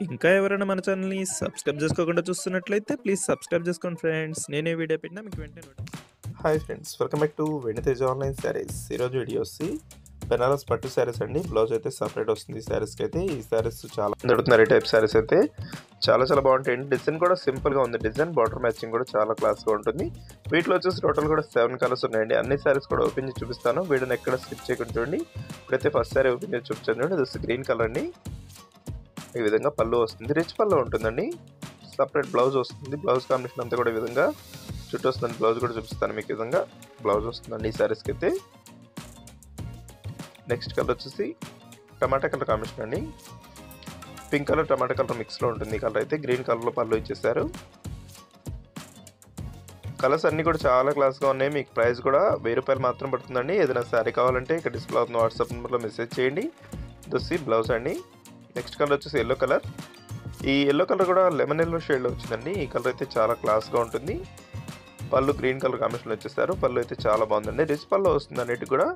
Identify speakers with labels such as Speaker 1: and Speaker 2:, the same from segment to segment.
Speaker 1: ఇంకా ఎవరైనా మన ఛానల్‌ని సబ్స్క్రైబ్ చేసుకోకుండా చూస్తున్నట్లయితే ప్లీజ్ సబ్స్క్రైబ్ చేసుకోండి ఫ్రెండ్స్. నేనే వీడియో పెట్టినా మీకు వెంటనే
Speaker 2: hi friends, welcome back to Veniteja online saris. ఈరోజు వీడియో వచ్చి బెనారస్ పట్టు శారీస్ అండి. బ్లౌజ్ అయితే సపరేట్ వస్తుంది ఈ శారీస్కి అయితే. ఈ శారీస్ చాలా దొరుకుతున్నారు. ఈ టైప్ శారీస్ అయితే చాలా బాగుంటాయండి. డిజైన్ కూడా సింపుల్గా ఉంది. డిజైన్ బార్డర్ మ్యాచింగ్ కూడా చాలా క్లాస్గా ఉంటుంది. వీటిలో వచ్చేసి టోటల్ కూడా 7 కలర్స్ ఉన్నాయండి. అన్ని శారీస్ కూడా ఓపెన్ చేసి చూపిస్తాను. వీడియోని ఎక్కడ స్కిప్ చేయకుండా చూడండి. ఇప్పుడైతే ఫస్ట్ శారీ ఓపెన్ చేసి చూపించాను చూడండి. ఇది గ్రీన్ కలర్ అండి. ఈ విధంగా పళ్ళు వస్తుంది. రిచ్ పళ్ళు ఉంటుందండి. సపరేట్ బ్లౌజ్ వస్తుంది. బ్లౌజ్ కాంబినేషన్ అంతా కూడా ఈ విధంగా చుట్టూ వస్తుందండి. బ్లౌజ్ కూడా చూపిస్తాను మీకు. ఈ విధంగా బ్లౌజ్ వస్తుందండి ఈ శారీస్కి అయితే. నెక్స్ట్ కలర్ వచ్చేసి టమాటా కలర్ కాంబినేషన్ అండి. పింక్ కలర్ టమాటా కలర్ మిక్స్లో ఉంటుంది ఈ కలర్ అయితే. గ్రీన్ కలర్లో పళ్ళు ఇచ్చేసారు. కలర్స్ అన్నీ కూడా చాలా క్లాస్గా ఉన్నాయి. మీకు ప్రైస్ కూడా 1000 రూపాయలు మాత్రం పడుతుందండి. ఏదైనా శారీ కావాలంటే ఇక్కడ డిస్ప్లే అవుతున్న వాట్సాప్ నెంబర్లో మెసేజ్ చేయండి. ఇది బ్లౌజ్ అండి. నెక్స్ట్ కలర్ వచ్చేసి ఎల్లో కలర్. ఈ ఎల్లో కలర్ కూడా లెమన్ ఎల్లో షేడ్లో వచ్చిందండి. ఈ కలర్ అయితే చాలా క్లాస్గా ఉంటుంది. పళ్ళు గ్రీన్ కలర్ కాంబినేషన్లో వచ్చేసారు. పళ్ళు అయితే చాలా బాగుందండి. రిచ్ పళ్ళు వస్తుంది అన్నిటి కూడా.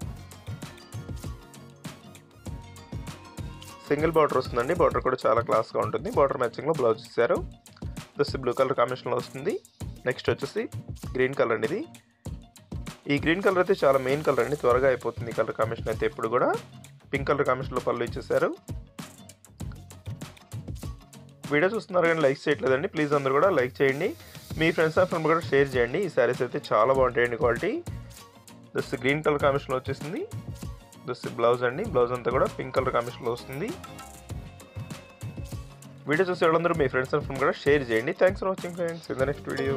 Speaker 2: సింగిల్ బార్డర్ వస్తుందండి. బార్డర్ కూడా చాలా క్లాస్గా ఉంటుంది. బార్డర్ మ్యాచింగ్లో బ్లౌజ్ ఇచ్చారు. బ్లూ కలర్ కాంబినేషన్లో వస్తుంది. నెక్స్ట్ వచ్చేసి గ్రీన్ కలర్ అండి. ఇది ఈ గ్రీన్ కలర్ అయితే చాలా మెయిన్ కలర్ అండి. త్వరగా అయిపోతుంది ఈ కలర్ కాంబినేషన్ అయితే. ఎప్పుడు కూడా పింక్ కలర్ కాంబినేషన్లో పళ్ళు ఇచ్చేసారు. వీడియో చూస్తున్నారు కానీ లైక్ చేయట్లేదండి. ప్లీజ్ అందరూ కూడా లైక్ చేయండి. మీ ఫ్రెండ్స్ అండ్ ఫ్రెండ్ కూడా షేర్ చేయండి. ఈ శారీస్ అయితే చాలా బాగుంటాయండి. క్వాలిటీ గ్రీన్ కలర్ కాంబినేషన్లో వచ్చేసింది. బ్లౌజ్ అండి. బ్లౌజ్ అంతా కూడా పింక్ కలర్ కాంబినేషన్లో వస్తుంది. వీడియో చూసే వాళ్ళందరూ మీ ఫ్రెండ్స్ అండ్ ఫ్రెండ్ కూడా షేర్ చేయండి. Thanks for watching friends. In the next video.